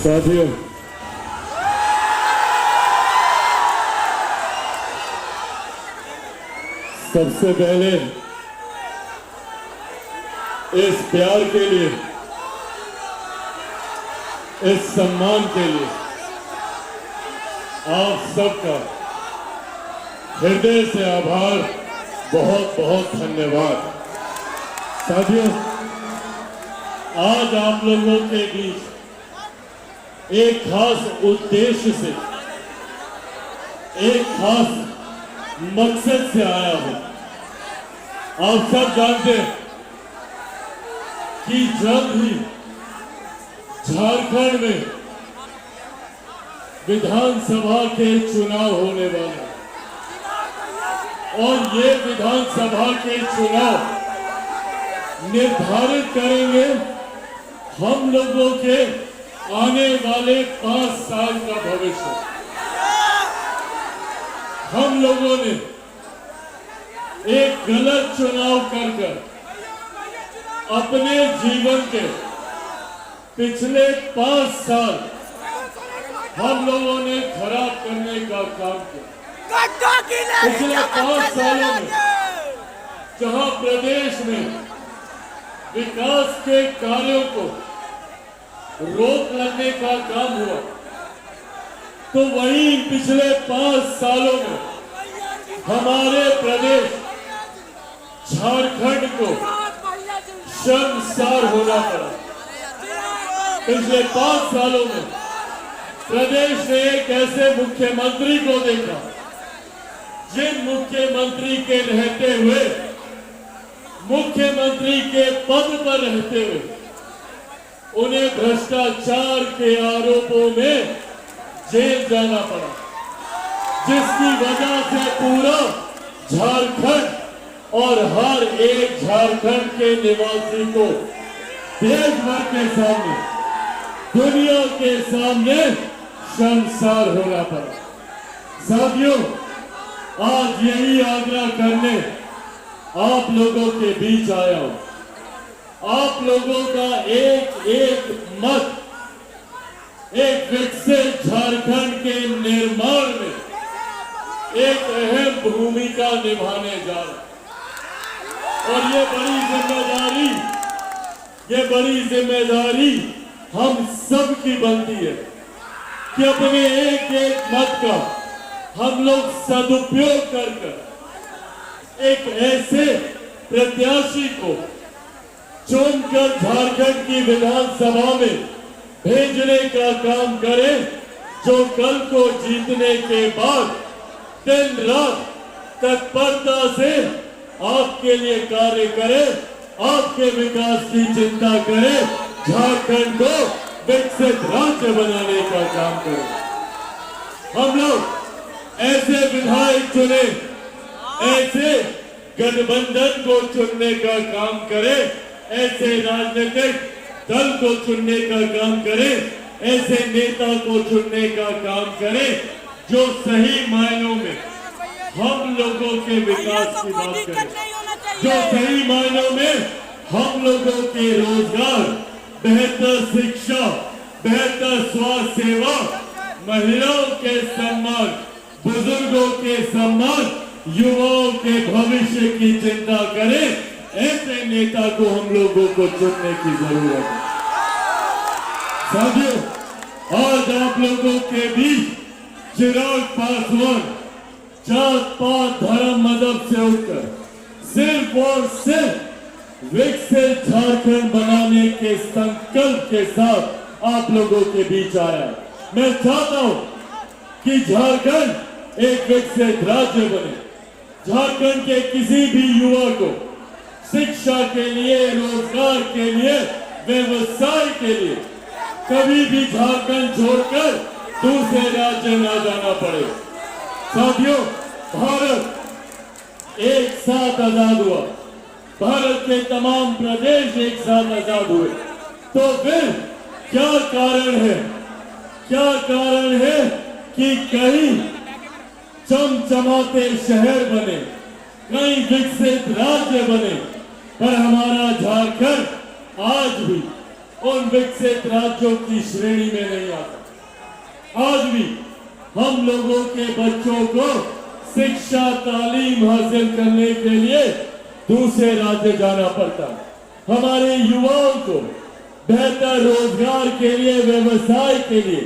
साथियों, सबसे पहले इस प्यार के लिए, इस सम्मान के लिए आप सबका हृदय से आभार, बहुत बहुत धन्यवाद। साथियों, आज आप लोगों के बीच एक खास उद्देश्य से, एक खास मकसद से आया हूं। आप सब जानते हैं कि जल्द ही झारखंड में विधानसभा के चुनाव होने वाले हैं और ये विधानसभा के चुनाव निर्धारित करेंगे हम लोगों के आने वाले 5 साल का भविष्य। हम लोगों ने एक गलत चुनाव कर अपने जीवन के पिछले 5 साल हम लोगों ने खराब करने का काम किया। पिछले 5 सालों में जहां प्रदेश में विकास के कार्यों को रोक लगने का काम हुआ, तो वहीं पिछले 5 सालों में हमारे प्रदेश झारखंड को शर्मसार होना पड़ा। पिछले 5 सालों में प्रदेश ने एक ऐसे मुख्यमंत्री को देखा जिन मुख्यमंत्री के रहते हुए, मुख्यमंत्री के पद पर रहते हुए उन्हें भ्रष्टाचार के आरोपों में जेल जाना पड़ा, जिसकी वजह से पूरा झारखंड और हर एक झारखंड के निवासी को देश भर के सामने, दुनिया के सामने शर्मसार होना पड़ा। साथियों, आज यही आग्रह करने आप लोगों के बीच आया हूं। आप लोगों का एक एक मत एक विकसित झारखंड के निर्माण में एक अहम भूमिका निभाने जा रहा है और ये बड़ी जिम्मेदारी हम सब की बनती है कि अपने एक एक मत का हम लोग सदुपयोग कर एक ऐसे प्रत्याशी को चुनकर झारखंड की विधानसभा में भेजने का काम करें, जो कल को जीतने के बाद दिन रात तत्परता से आपके लिए कार्य करे, आपके विकास की चिंता करे, झारखंड को विकसित राज्य बनाने का काम करे। हम लोग ऐसे विधायक चुने, ऐसे गठबंधन को चुनने का काम करें, ऐसे राजनीतिक दल को चुनने का काम करें, ऐसे नेता को चुनने का काम करें जो सही मायनों में हम लोगों के विकास की बात करें, जो सही मायनों में हम लोगों के रोजगार, बेहतर शिक्षा, बेहतर स्वास्थ्य सेवा, महिलाओं के सम्मान, बुजुर्गों के सम्मान, युवाओं के भविष्य की चिंता करें। ऐसे नेता को हम लोगों को चुनने की जरूरत है। साथियों, आज आप लोगों के बीच चिराग पासवान जात पात धर्म मजहब से उठकर सिर्फ और सिर्फ विकसित झारखंड बनाने के संकल्प के साथ आप लोगों के बीच आया। मैं चाहता हूं कि झारखंड एक विकसित राज्य बने, झारखंड के किसी भी युवा को शिक्षा के लिए, रोजगार के लिए, व्यवसाय के लिए कभी भी झारखंड छोड़कर दूसरे राज्य न जाना पड़े। साथियों, भारत एक साथ आजाद हुआ, भारत के तमाम प्रदेश एक साथ आजाद हुए, तो फिर क्या कारण है कि कहीं चमचमाते शहर बने, कई विकसित राज्य बने, पर हमारा झारखंड आज भी उन विकसित राज्यों की श्रेणी में नहीं आता। आज भी हम लोगों के बच्चों को शिक्षा तालीम हासिल करने के लिए दूसरे राज्य जाना पड़ता है। हमारे युवाओं को बेहतर रोजगार के लिए, व्यवसाय के लिए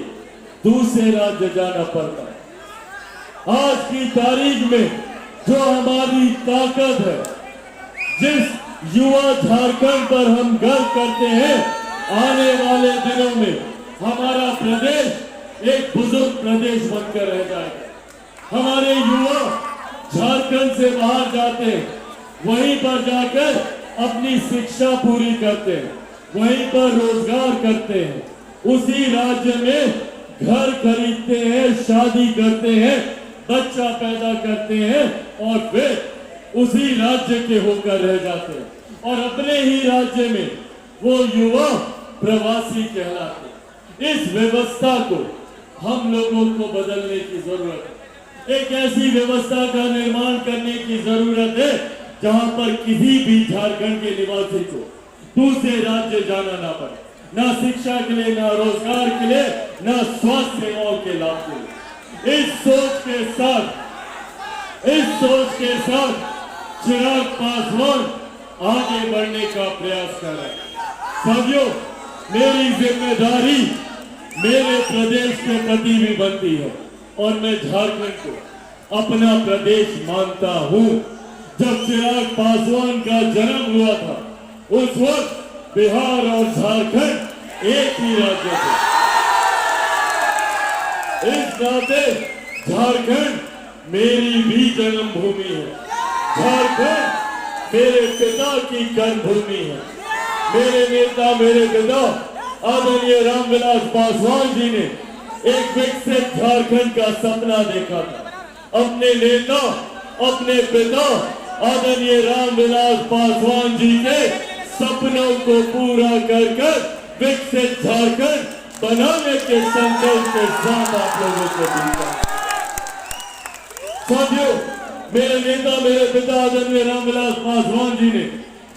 दूसरे राज्य जाना पड़ता है। आज की तारीख में जो हमारी ताकत है, जिस युवा झारखंड पर हम गर्व करते हैं, आने वाले दिनों में हमारा प्रदेश एक बुजुर्ग प्रदेश बनकर रह जाएगा। हमारे युवा झारखंड से बाहर जाते हैं, वहीं पर जाकर अपनी शिक्षा पूरी करते हैं, वहीं पर रोजगार करते हैं, उसी राज्य में घर खरीदते हैं, शादी करते हैं, बच्चा पैदा करते हैं और फिर उसी राज्य के होकर रह जाते हैं और अपने ही राज्य में वो युवा प्रवासी कहलाते। इस व्यवस्था को हम लोगों को बदलने की जरूरत है। एक ऐसी व्यवस्था का निर्माण करने की जरूरत है जहां पर किसी भी झारखंड के निवासी को दूसरे राज्य जाना ना पड़े, ना शिक्षा के लिए, ना रोजगार के लिए, ना स्वास्थ्य सेवाओं के लाभ के लिए। इस सोच के साथ चिराग पासवान आगे बढ़ने का प्रयास कर रहे हैं। साथियों, मेरी जिम्मेदारी मेरे प्रदेश के प्रति भी बनती है और मैं झारखंड को अपना प्रदेश मानता हूं। जब चिराग पासवान का जन्म हुआ था, उस वक्त बिहार और झारखंड एक ही राज्य थे। इस नाते झारखंड मेरी भी जन्मभूमि है, झारखंड मेरे पिता की कर्मभूमि है। मेरे नेता, मेरे पिता आदरणीय रामविलास पासवान जी ने एक विकसित झारखंड का सपना देखा था। अपने नेता, अपने पिता आदरणीय रामविलास पासवान जी के सपनों को पूरा कर विकसित झारखंड बनाने के संकल्प के साथ आप लोगों को दिया। साथियों, मेरे नेता, मेरे पिता आदरणीय रामविलास पासवान जी ने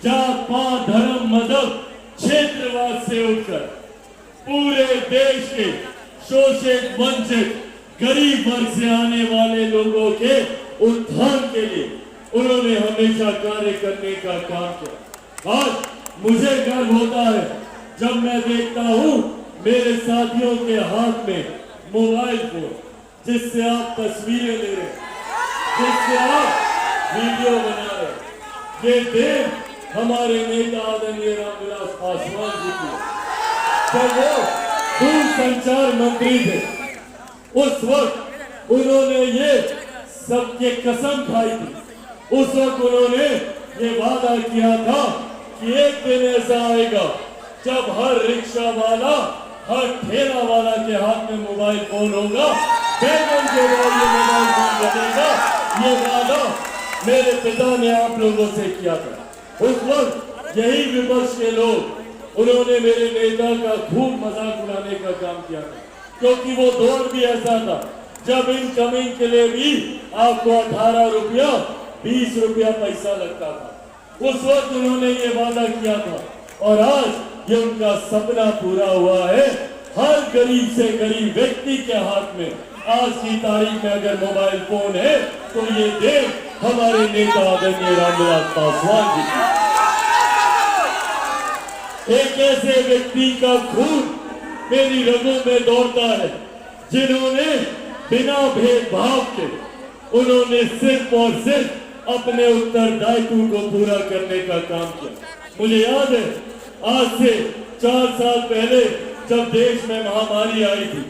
जात पात धर्म मजहब क्षेत्रवाद से उठकर पूरे देश के शोषित वंचित गरीब वर्ग से आने वाले लोगों के उत्थान के लिए उन्होंने हमेशा कार्य करने का काम किया। आज मुझे गर्व होता है जब मैं देखता हूं मेरे साथियों के हाथ में मोबाइल फोन, जिससे आप तस्वीरें ले रहे, जिससे आप वीडियो बना रहे। ये देन हमारे नेता आदरणीय रामविलास पासवान जी की। जब वो दूरसंचार मंत्री थे, उस वक्त उन्होंने ये सबके कसम खाई थी। उस वक्त उन्होंने ये वादा किया था कि एक दिन ऐसा आएगा जब हर रिक्शा वाला, हर ठेला वाला के हाथ में मोबाइल फोन होगा, बैगन के बाद ये मोबाइल फोन बनेगा। ये वादा मेरे पिता ने आप लोगों से किया था। उस वक्त यही विपक्ष के लोग, उन्होंने मेरे नेता का खूब मजाक उड़ाने का काम किया था, क्योंकि वो दौर भी ऐसा था जब इनकमिंग के लिए भी आपको 18 रुपया 20 रुपया पैसा लगता था। उस वक्त उन्होंने ये वादा किया था और आज ये उनका सपना पूरा हुआ है। हर गरीब से गरीब व्यक्ति के हाथ में आज की तारीख में अगर मोबाइल फोन है तो ये देन हमारे नेता आदरणीय रामविलास पासवान जी की। एक ऐसे व्यक्ति का खून मेरी रगों में दौड़ता है जिन्होंने बिना भेदभाव के, उन्होंने सिर्फ और सिर्फ अपने उत्तरदायित्व को पूरा करने का काम किया। मुझे याद है आज से 4 साल पहले जब देश में महामारी आई थी,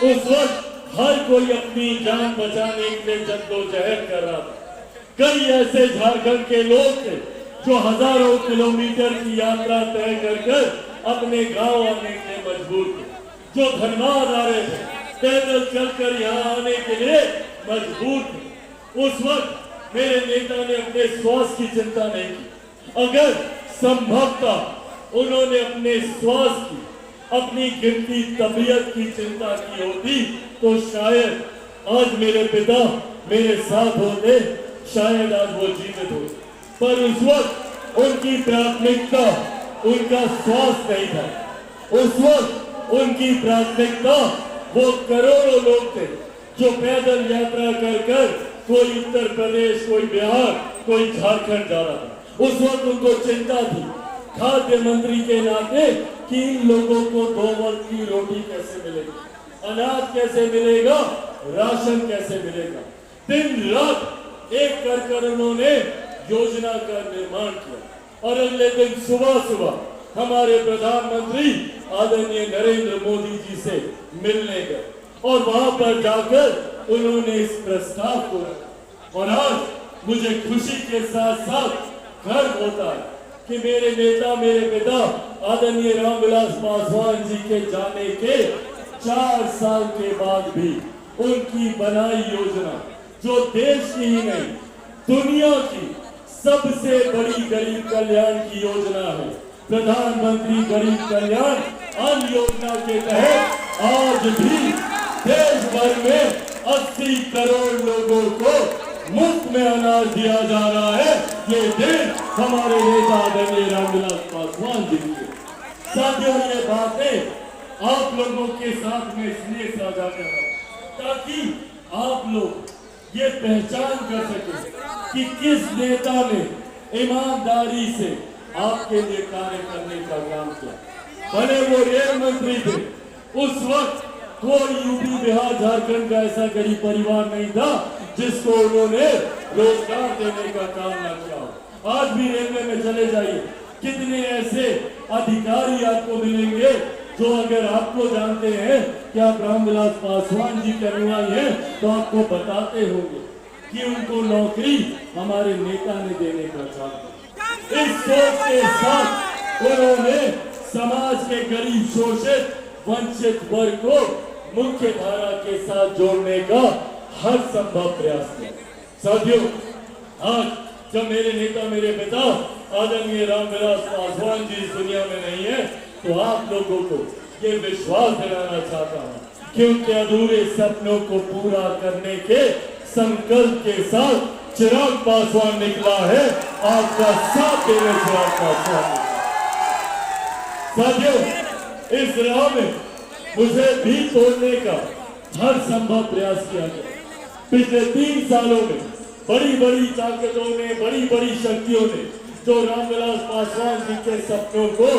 उस वक्त हर कोई अपनी जान बचाने के लिए जद्दोजहद कर रहा था। कई ऐसे झारखंड के लोग थे जो हजारों किलोमीटर की यात्रा तय कर अपने गांव आने के लिए मजबूर थे, जो धनबाद आ रहे थे, पैदल चलकर यहाँ आने के लिए मजबूर थे। उस वक्त मेरे नेता ने अपने स्वास्थ्य की चिंता नहीं की। अगर संभवतः उन्होंने अपने स्वास्थ्य की, अपनी गिरती तबीयत की चिंता की होती तो शायद आज मेरे पिता मेरे साथ होते, शायद आज वो जीवित होते। पर उस वक्त उनकी प्राथमिकता उनका स्वास्थ्य नहीं था। उस वक्त उनकी प्राथमिकता वो करोड़ों लोग थे जो पैदल यात्रा कर कोई उत्तर प्रदेश, कोई बिहार, कोई झारखंड जा रहा था। उस वक्त उनको चिंता थी खाद्य मंत्री के नाते कि इन लोगों को 2 वक्त की रोटी कैसे मिलेगी, अनाज कैसे मिलेगा, राशन कैसे मिलेगा। दिन रात एक कर उन्होंने योजना का निर्माण किया और अगले दिन सुबह सुबह हमारे प्रधानमंत्री आदरणीय नरेंद्र मोदी जी से मिलने गए और वहां पर जाकर उन्होंने इस प्रस्ताव को रखा। और आज मुझे खुशी के साथ साथ गर्व होता है कि मेरे नेता, मेरे पिता आदरणीय रामविलास पासवान जी के जाने के 4 साल के बाद भी उनकी बनाई योजना, जो देश की ही नहीं दुनिया की सबसे बड़ी गरीब कल्याण की योजना है, प्रधानमंत्री गरीब कल्याण अन्न योजना के तहत आज भी देश भर में 80 करोड़ लोगों को मुफ्त में अनाज दिया जा रहा है। ये दिन हमारे नेता आदरणीय रामविलास पासवान जी के। साथियों, ये बातें आप लोगों के साथ में इसलिए साझा कर रहा हूं ताकि आप लोग ये पहचान कर सके कि किस नेता ने ईमानदारी से आपके लिए कार्य करने का काम किया। भले वो रेल मंत्री थे, उस वक्त कोई यूपी, बिहार, झारखंड का ऐसा गरीब परिवार नहीं था जिसको उन्होंने रोजगार देने का काम न किया। आज भी रेलवे में चले जाइए, कितने ऐसे अधिकारी आपको मिलेंगे जो अगर आपको जानते हैं कि आप रामविलास पासवान जी के अनुयायी हैं तो आपको बताते होंगे कि उनको नौकरी हमारे नेता ने देने का काम किया। इस सोच के साथ उन्होंने समाज के गरीब, शोषित, वंचित वर्ग को मुख्य धारा के साथ जोड़ने का हर संभव प्रयास किया। साथियों, आज जब मेरे नेता, मेरे पिता आदरणीय रामविलास पासवान जी इस दुनिया में नहीं है तो आप लोगों को ये विश्वास दिलाना चाहता हूँ कि उनके अधूरे सपनों को पूरा करने के संकल्प के साथ चिराग पासवान निकला है। आपका साथ देने चिराग पासवान। साथियों, इस राह में मुझे भी तोड़ने का हर संभव प्रयास किया गया। पिछले 3 सालों में बड़ी बड़ी ताकतों ने, बड़ी बड़ी शक्तियों ने जो रामविलास पासवान जी के सपनों को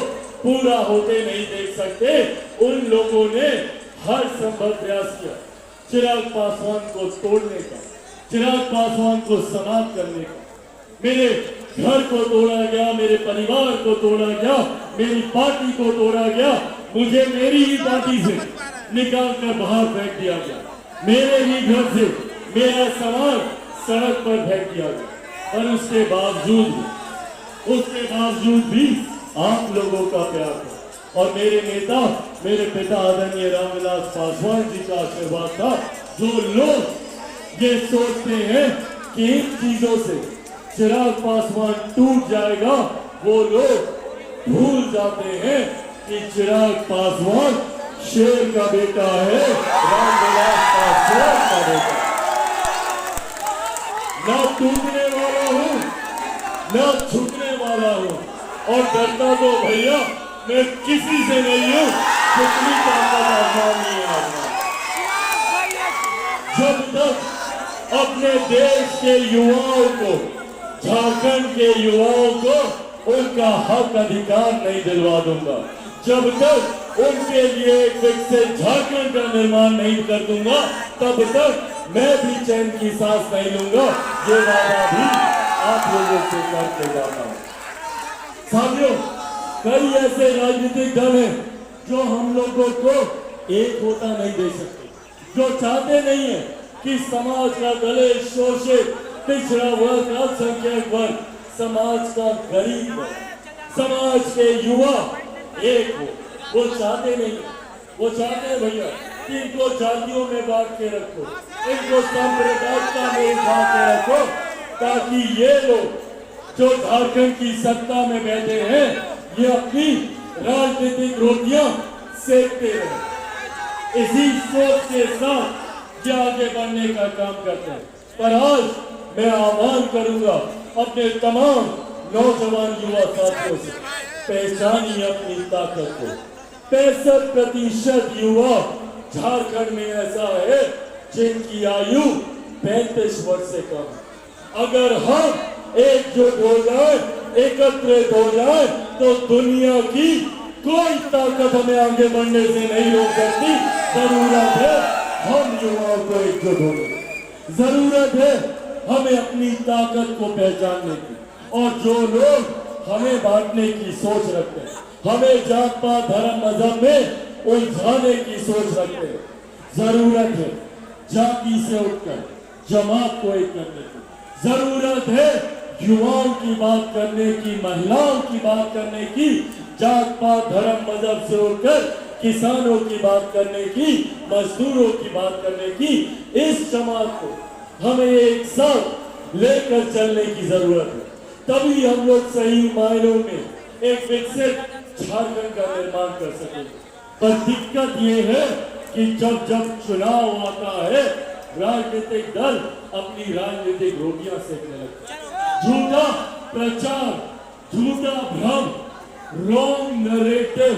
पूरा होते नहीं देख सकते, उन लोगों ने हर संभव प्रयास किया चिराग पासवान को तोड़ने का, चिराग पासवान को समाप्त करने का। मेरे घर को तोड़ा गया, मेरे परिवार को तोड़ा गया, मेरी पार्टी को तोड़ा गया, मुझे मेरी ही पार्टी से निकाल कर बाहर फेंक दिया गया, मेरे ही घर से मेरा सामान सड़क पर फेंक दिया गया। और उसके बावजूद भी आप लोगों का प्यार था और मेरे नेता, मेरे पिता आदरणीय रामविलास पासवान जी का आशीर्वाद था। जो लोग ये सोचते हैं कि इन चीजों से चिराग पासवान टूट जाएगा, वो लोग भूल जाते हैं कि चिराग पासवान शेर का बेटा है, रामविलास पासवान का बेटा। न टूटने वाला हूं, न झुकने वाला हूं और डरता तो भैया मैं किसी से नहीं हूं, कितनी ताकत आसान नहीं है। जब तक अपने देश के युवाओं को, झारखंड के युवाओं को उनका हक अधिकार नहीं दिलवा दूंगा, जब तक उनके लिए एक विकसित झारखंड का निर्माण नहीं कर दूंगा, तब तक मैं भी चैन की सांस नहीं लूंगा। ये वादा भी आप लोगों से करके जाता हूं। साथियों, कई ऐसे राजनीतिक दल हैं जो हम लोगों को एक होता नहीं दे सकते, जो चाहते नहीं है कि समाज का दलित, शोषित, पिछड़ा वर्ग, अल्पसंख्यक वर्ग, समाज का गरीब वर्ग, समाज के युवा एक हो। वो चाहते नहीं, वो चाहते हैं भैया कि इनको जातियों में बांट के रखो, इनको सांप्रदायिकता में उठा के रखो, ताकि ये लोग जो झारखंड की सत्ता में बैठे हैं ये अपनी राजनीतिक रोटियां सेकते रहे। इसी सोच के साथ ये आगे बढ़ने का काम करते हैं। पर आज मैं आह्वान करूंगा अपने तमाम नौजवान युवा साथियों से, पहचानिए अपनी ताकत को। 65% युवा झारखंड में ऐसा है जिनकी आयु 35 वर्ष से कम है। अगर हम एकजुट हो जाए, एकत्रित हो जाए, तो दुनिया की कोई ताकत हमें आगे बढ़ने से नहीं रोक सकती। जरूरत है हम युवाओं को एकजुट होने, जरूरत है हमें अपनी ताकत को पहचानने की। और जो लोग हमें बांटने की सोच रखते हैं, हमें जात पात धर्म मजहब में उलझाने की सोच रखते हैं, जरूरत है जाति से उठकर जमात को एक करने की। जरूरत है युवाओं की बात करने की, महिलाओं की बात करने की, जात पात धर्म मजहब से उठकर किसानों की बात करने की, मजदूरों की बात करने की। इस जमात को हमें एक साथ लेकर चलने की जरूरत है, तभी हम लोग सही मायनों में एक विकसित झारखंड का निर्माण कर सकेंगे। पर दिक्कत ये है कि जब जब चुनाव आता है राजनीतिक दल अपनी राजनीतिक रोटियां सेकने लगते हैं, झूठा प्रचार, झूठा भ्रम, रॉन्ग नरेटिव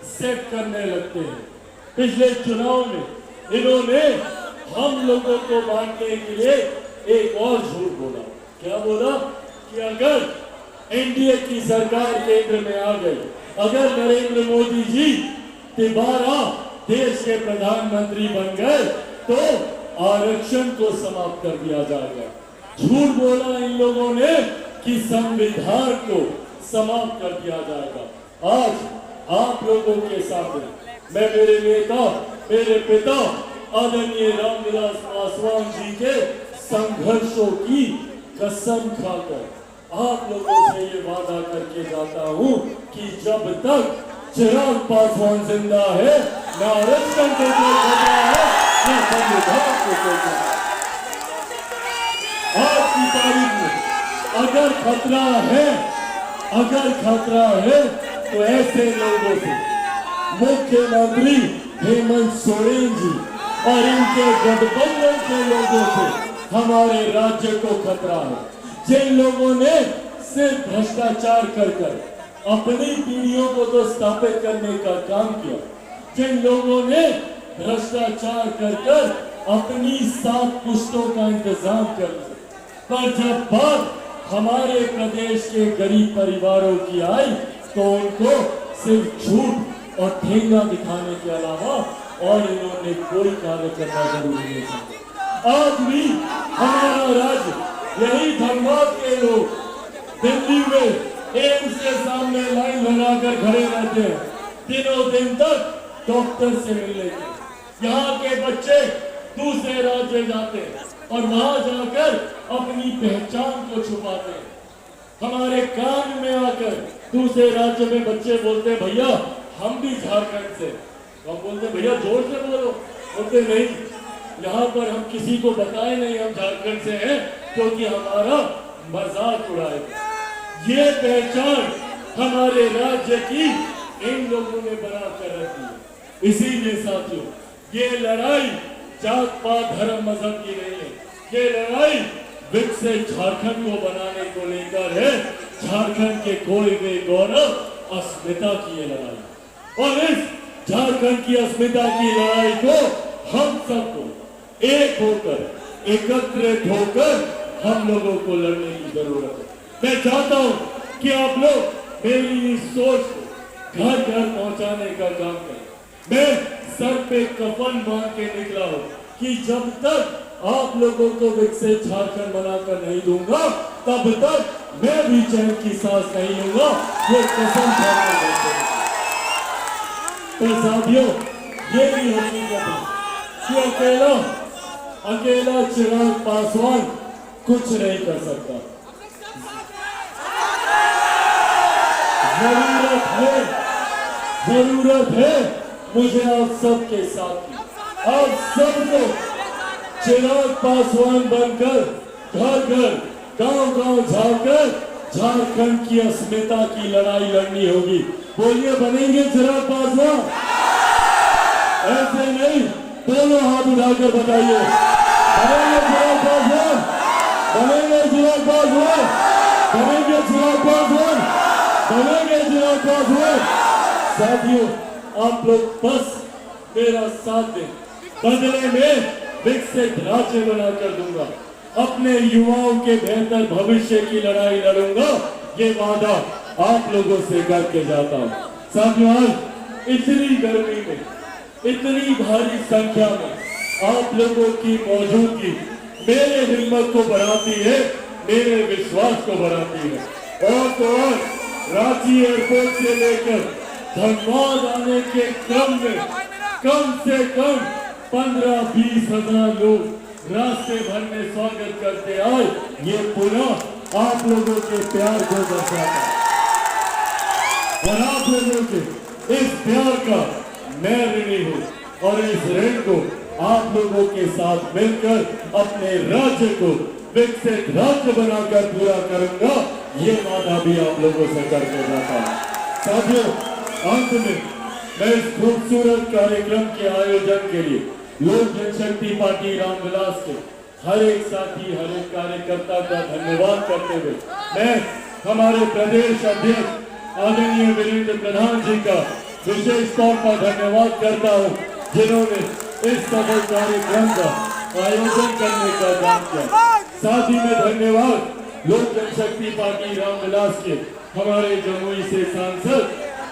सेट करने लगते हैं। पिछले चुनाव में इन्होंने हम लोगों को बांटने के लिए एक और झूठ बोला। क्या बोला कि अगर एनडीए की सरकार केंद्र में आ गई, अगर नरेंद्र मोदी जी दोबारा देश के प्रधानमंत्री बन गए तो आरक्षण को समाप्त कर दिया जाएगा। झूठ बोला इन लोगों ने कि संविधान को समाप्त कर दिया जाएगा। आज आप लोगों के सामने मैं मेरे नेता, मेरे पिता आदरणीय रामविलास पासवान जी के संघर्षों की कसम खाकर आप लोगों से ये वादा करके जाता हूं कि जब तक चिराग पासवान जिंदा है, ना आरक्षण को कोई खतरा है, ना संविधान को कोई खतरा। आज की तारीख में अगर खतरा है तो ऐसे लोगों से, मुख्यमंत्री हेमंत सोरेन जी और इनके गठबंधन के लोगों से हमारे राज्य को खतरा है। जिन लोगों ने सिर्फ भ्रष्टाचार कर अपनी पीढ़ियों को तो स्थापित करने का काम किया, जिन लोगों ने भ्रष्टाचार कर अपनी 7 पुश्तों का इंतजाम कर लिया, पर जब बात हमारे प्रदेश के गरीब परिवारों की आई तो उनको सिर्फ झूठ और ठेंगा दिखाने के अलावा और इन्होंने कोई कार्य करना जरूरी नहीं समझा। आज भी हमारा राज्य यही धनबाद के लोग दिल्ली में एम्स के सामने लाइन लगाकर खड़े रहते हैं, दिनों दिन तक डॉक्टर से मिलने के। यहाँ के बच्चे दूसरे राज्य जाते हैं और वहां जाकर अपनी पहचान को छुपाते हैं। हमारे कान में आकर दूसरे राज्य में बच्चे बोलते हैं भैया हम भी झारखंड से। हम बोलते भैया जोर से बोलो, बोलते नहीं, यहाँ पर हम किसी को बताए नहीं हम झारखंड से हैं क्योंकि हमारा मजाक उड़ाएगा। ये पहचान हमारे राज्य की इन लोगों ने बना कर रखी है। इसीलिए साथियों ये लड़ाई जात पात धर्म मजहब की नहीं है, ये लड़ाई विकसित झारखंड को बनाने को लेकर है। झारखंड के खोए हुए गौरव अस्मिता की ये लड़ाई, और इस झारखंड की अस्मिता की लड़ाई को हम सबको एक होकर, एकत्रित होकर हम लोगों को लड़ने की जरूरत है। मैं चाहता हूं कि आप लोग मेरी इस सोच को घर घर पहुंचाने का काम करें। मैं सर पे कफन बांध के निकला हूं कि जब तक आप लोगों को विकसित झारखंड बनाकर नहीं दूंगा तब तक मैं भी चैन की सांस नहीं लूंगा। ये कसम खाकर बैठे। तो साथियों ये भी हकीकत है कि अकेला चिराग पासवान कुछ नहीं कर सकता। जरूरत है मुझे आप सबके साथ की। आप सबको चिराग पासवान बनकर घर घर गांव गांव जाकर झारखंड की अस्मिता की लड़ाई लड़नी होगी। बोलिए, बनेंगे चिराग पासवान? ऐसे नहीं, दोनों हाथ उठाकर बताइए, बनेंगे चिराग पासवान? बनेंगे चिराग पासवान? बनेंगे चिराग पासवान? बनेंगे चिराग पासवान? साथियों, आप लोग बस मेरा साथ दें, बदले में विकसित राज्य बनाकर दूंगा, अपने युवाओं के बेहतर भविष्य की लड़ाई लड़ूंगा, ये वादा आप लोगों से करके जाता हूं। साथियों, आज इतनी गर्मी में, इतनी भारी संख्या में आप लोगों की मौजूदगी मेरे हिम्मत को बढ़ाती है, मेरे विश्वास को बढ़ाती है। और तो और रांची एयरपोर्ट से लेकर धनबाद आने के क्रम में कम से कम 15-20 हजार लोग रास्ते भर में स्वागत करते आए। ये पुनः आप लोगों के प्यार को दर्शाता है और आप लोगों के इस प्यार का मैं ऋणी हूँ और इस ऋण को आप लोगों के साथ मिलकर अपने राज्य को विकसित राज्य बनाकर पूरा करूंगा, ये वादा भी आप लोगों से करके जाता हूँ। साथियों, अंत में मैं इस खूबसूरत कार्यक्रम के आयोजन के लिए लोक जनशक्ति पार्टी रामविलास के हर एक साथी, हर एक कार्यकर्ता का धन्यवाद करते हुए मैं हमारे प्रदेश अध्यक्ष आदरणीय वीरेंद्र प्रधान जी का विशेष तौर पर धन्यवाद करता हूं, जिन्होंने इस सफल कार्यक्रम का आयोजन करने का काम किया। साथ ही में धन्यवाद लोक जनशक्ति पार्टी रामविलास के हमारे जमुई से सांसद,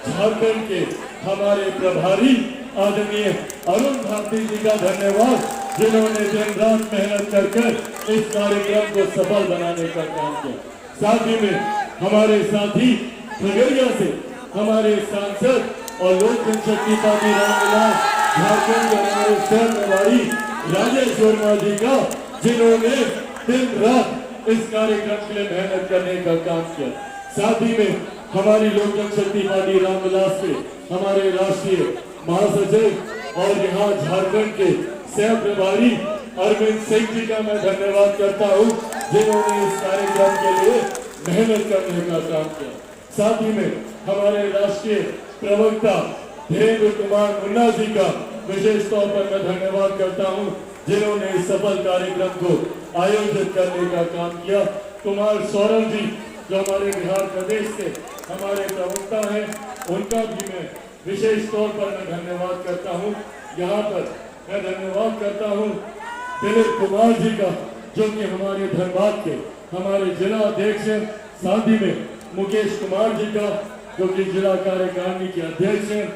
झारखंड के हमारे प्रभारी आदरणीय अरुण भारती जी का धन्यवाद, जिन्होंने दिन रात मेहनत कर इस कार्यक्रम को सफल बनाने का काम किया। साथ ही में हमारे साथी खगड़िया से हमारे सांसद और लोक जनशक्ति पार्टी रामविलास झारखंड के हमारे सह प्रभारी राजेश वर्मा जी का, जिन्होंने दिन रात इस कार्यक्रम के लिए मेहनत करने का काम किया। साथ ही में हमारी लोक जनशक्ति पार्टी रामविलास के हमारे राष्ट्रीय महासचिव और यहाँ झारखंड के सह प्रभारी अरविंद सिंह जी का मैं धन्यवाद करता हूँ, जिन्होंने इस कार्यक्रम के लिए मेहनत करने का काम किया। साथ ही में हमारे राष्ट्रीय प्रवक्ता धीरेन्द्र कुमार मुन्ना जी का विशेष तौर पर मैं धन्यवाद करता हूँ, जिन्होंने इस सफल कार्यक्रम को आयोजित करने का काम किया। कुमार सौरभ जी जो हमारे बिहार प्रदेश से हमारे प्रवक्ता हैं, उनका भी मैं विशेष तौर पर मैं धन्यवाद करता हूं। यहाँ पर मैं धन्यवाद करता हूं दिलीप कुमार जी का, जो कि हमारे धनबाद के हमारे जिला अध्यक्ष हैं। साथ ही में मुकेश कुमार जी का, जो कि जिला कार्यकारिणी के अध्यक्ष हैं।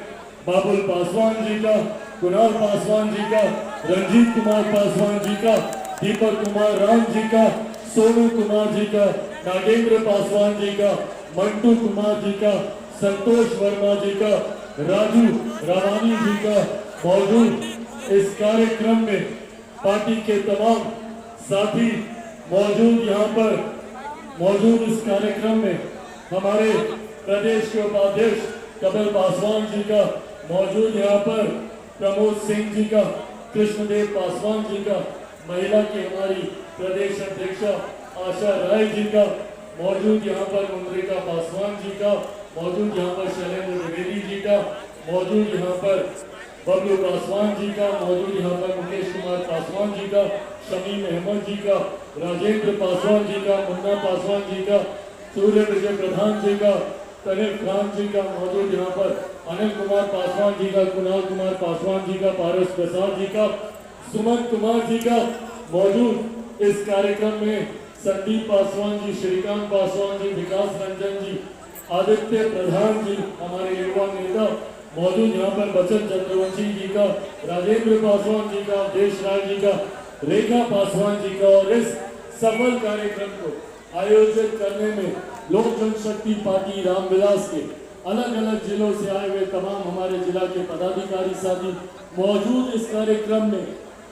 बाबुल पासवान जी का, कुणाल पासवान जी का, रंजीत कुमार पासवान जी का, दीपक कुमार राम जी का, सोनू कुमार जी का, नागेंद्र पासवान जी का, मंटू कुमार जी का, संतोष वर्मा जी का, राजू रावानी जी का मौजूद इस कार्यक्रम में पार्टी के तमाम साथी मौजूद। यहाँ पर मौजूद इस कार्यक्रम में हमारे प्रदेश के उपाध्यक्ष कपिल पासवान जी का मौजूद, यहाँ पर प्रमोद सिंह जी का, कृष्णदेव पासवान जी का, महिला की हमारी प्रदेश अध्यक्षा आशा राय जी का मौजूद, यहाँ पर मुंद्रिका पासवान जी का मौजूद, यहाँ पर शैलेंद्र द्विवेदी जी का मौजूद, यहाँ पर बबलू पासवान जी का मौजूद, यहाँ पर मुकेश कुमार पासवान जी का, शमीम अहमद जी का, राजेंद्र पासवान जी का, मुन्ना पासवान जी का, सूर्य विजय प्रधान जी का, तनिष खान जी का मौजूद, यहाँ पर अनिल कुमार पासवान जी का, कुणाल कुमार पासवान जी का, पारस प्रसाद जी का, सुमन कुमार जी का मौजूद। इस कार्यक्रम में संदीप पासवान जी, श्रीकांत पासवान जी, विकास रंजन जी, आदित्य प्रधान जी हमारे युवा नेता मौजूद, यहाँ पर बचन चंद्रवंशी जी का, राजेंद्र पासवान जी का, देश राय जी का, रेखा पासवान जी का। और इस सफल कार्यक्रम को आयोजित करने में लोक जनशक्ति पार्टी रामविलास के अलग अलग जिलों से आए हुए तमाम हमारे जिला के पदाधिकारी साथी मौजूद। इस कार्यक्रम में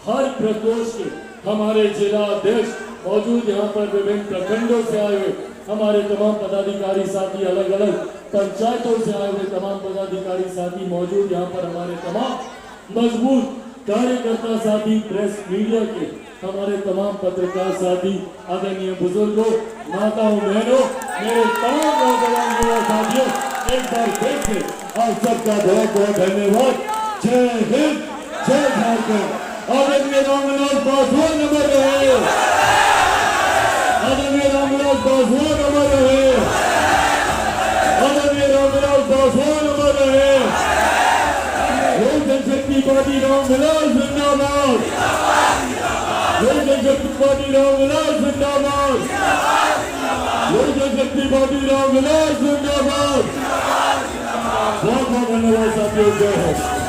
हर प्रकोष्ठ के हमारे जिला अध्यक्ष मौजूद यहाँ पर विभिन्न प्रखंडों से आए हुए हमारे तमाम पदाधिकारी साथी, अलग अलग पंचायतों से आए हुए तमाम पदाधिकारी साथी मौजूद यहाँ पर, हमारे तमाम मजबूत कार्यकर्ता साथी, प्रेस मीडिया के हमारे तमाम पत्रकार साथी, आदरणीय बुजुर्गों, माताओं, बहनों, मेरे तमाम नौजवान युवा साथियों, एक बार फिर से आप सबका बहुत बहुत धन्यवाद। जय हिंद, जय झारखंड। आदरणीय रामविलास पासवान अमर रहे, आदरणीय रामविलास पासवान अमर रहे, आदरणीय रामविलास पासवान अमर रहे। लोक जनशक्ति पार्टी रामविलास जिंदाबाद, लोक जनशक्ति पार्टी रामविलास जिंदाबाद, लोक जनशक्ति पार्टी रामविलास जिंदाबाद। बहुत बहुत धन्यवाद साथियों, जय हो।